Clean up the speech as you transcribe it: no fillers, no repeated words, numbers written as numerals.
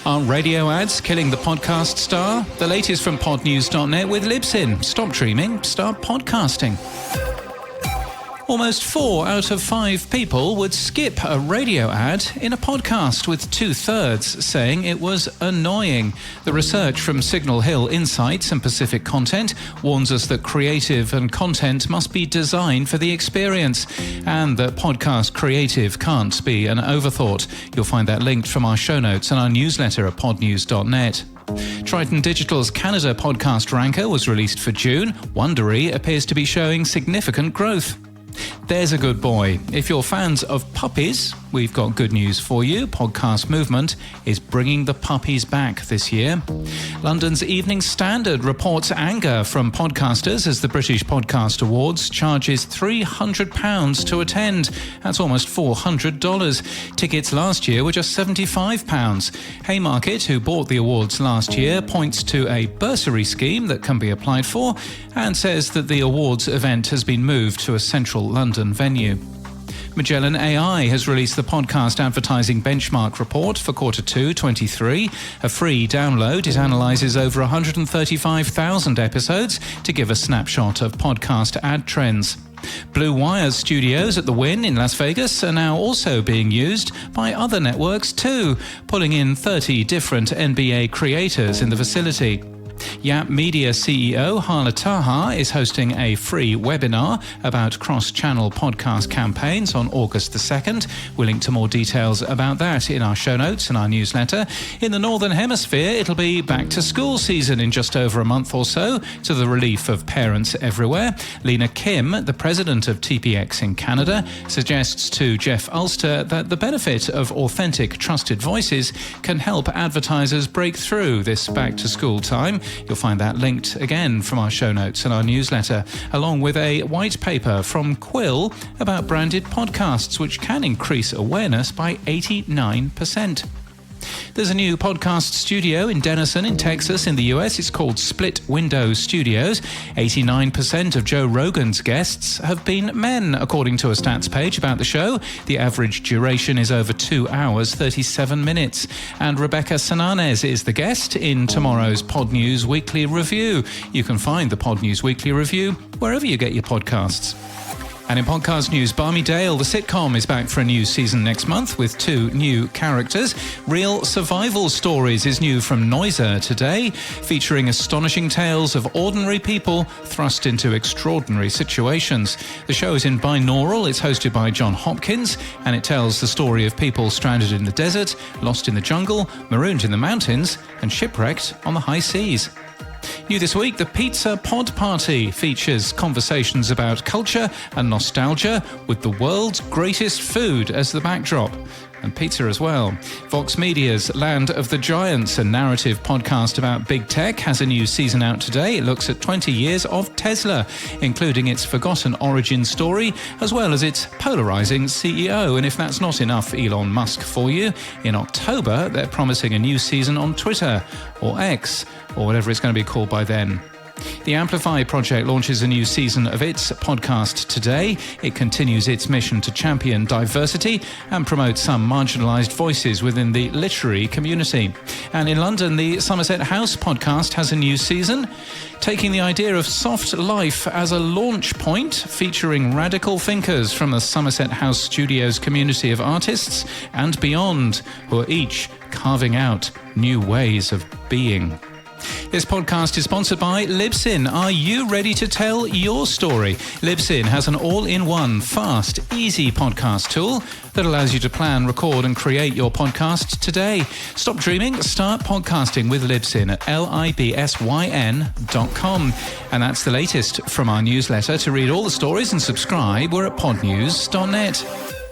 Are radio ads killing the podcast star? The latest from podnews.net with Libsyn. Stop dreaming, start podcasting. Almost 4 out of 5 people would skip a radio ad in a podcast, with 2/3 saying it was annoying. The research from Signal Hill Insights and Pacific Content warns us that creative and content must be designed for the experience, and that podcast creative can't be an overthought. You'll find that linked from our show notes and our newsletter at podnews.net. Triton Digital's Canada podcast ranker was released for June. Wondery appears to be showing significant growth. There's a good boy. If you're fans of puppies, we've got good news for you. Podcast Movement is bringing the puppies back this year. London's Evening Standard reports anger from podcasters as the British Podcast Awards charges £300 to attend. That's almost $400. Tickets last year were just £75. Haymarket, who bought the awards last year, points to a bursary scheme that can be applied for and says that the awards event has been moved to a central London venue. Magellan AI has released the podcast advertising benchmark report for Q2 23. A free download, it analyses over 135,000 episodes to give a snapshot of podcast ad trends. Blue Wire's studios at the Wynn in Las Vegas are now also being used by other networks too, pulling in 30 different NBA creators in the facility. Yap Media CEO Hala Taha is hosting a free webinar about cross-channel podcast campaigns on August the 2nd. We'll link to more details about that in our show notes and our newsletter. In the Northern Hemisphere, it'll be back to school season in just over a month or so, to the relief of parents everywhere. Lena Kim, the president of TPX in Canada, suggests to Jeff Ulster that the benefit of authentic, trusted voices can help advertisers break through this back-to-school time. You'll find that linked again from our show notes and our newsletter, along with a white paper from Quill about branded podcasts, which can increase awareness by 89%. There's a new podcast studio in Denison in Texas in the US. It's called Split Window Studios. 89% of Joe Rogan's guests have been men, according to a stats page about the show. The average duration is over 2 hours, 37 minutes. And Rebecca Sananes is the guest in tomorrow's Pod News Weekly Review. You can find the Pod News Weekly Review wherever you get your podcasts. And in podcast news, Barmy Dale, the sitcom, is back for a new season next month with 2 new characters. Real Survival Stories is new from Noiser today, featuring astonishing tales of ordinary people thrust into extraordinary situations. The show is in binaural, it's hosted by John Hopkins, and it tells the story of people stranded in the desert, lost in the jungle, marooned in the mountains, and shipwrecked on the high seas. New this week, the Pizza Pod Party features conversations about culture and nostalgia with the world's greatest food as the backdrop. And pizza as well. Vox Media's Land of the Giants, a narrative podcast about big tech, has a new season out today. It looks at 20 years of Tesla, including its forgotten origin story, as well as its polarizing CEO. And if that's not enough Elon Musk for you, in October, they're promising a new season on Twitter, or X, or whatever it's going to be called by then. The Amplify Project launches a new season of its podcast today. It continues its mission to champion diversity and promote some marginalised voices within the literary community. And in London, the Somerset House podcast has a new season, taking the idea of soft life as a launch point, featuring radical thinkers from the Somerset House Studios community of artists and beyond, who are each carving out new ways of being. This podcast is sponsored by Libsyn. Are you ready to tell your story? Libsyn has an all-in-one, fast, easy podcast tool that allows you to plan, record and create your podcast today. Stop dreaming, start podcasting with Libsyn at libsyn.com. And that's the latest from our newsletter. To read all the stories and subscribe, we're at podnews.net.